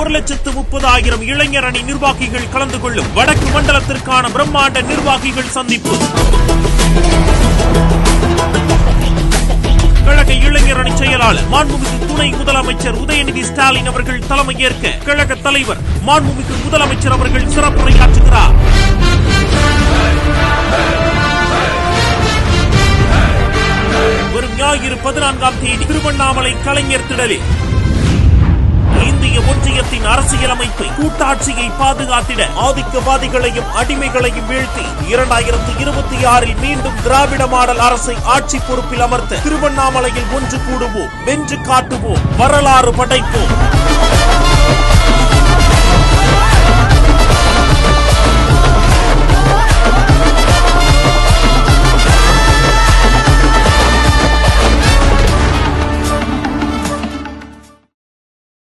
1,30,000 இளைஞர் அணி நிர்வாகிகள் கலந்து கொள்ளும் வடக்கு மண்டலத்திற்கான பிரம்மாண்ட நிர்வாகிகள் சந்திப்பு. கழக இளைஞர் அணி செயலாளர் மாண்புமிகு துணை முதலமைச்சர் உதயநிதி ஸ்டாலின் அவர்கள் தலைமையேற்க கழக தலைவர் மாண்புமிகு முதலமைச்சர் அவர்கள் சிறப்புரையாற்றுகிறார். வரும் ஞாயிறு 14ஆம் தேதி திருவண்ணாமலை கலைஞர் திடலில் இந்திய ஒன்றியத்தின் அரசியலமைப்பை கூட்டாட்சியை பாதுகாத்திட ஆதிக்கவாதிகளையும் அடிமைகளையும் வீழ்த்தி 2026 மீண்டும் திராவிட மாடல் அரசை ஆட்சி பொறுப்பில் அமர்த்த திருவண்ணாமலையில் ஒன்று கூடுவோம், வென்று காட்டுவோம், வரலாறு படைப்போம்.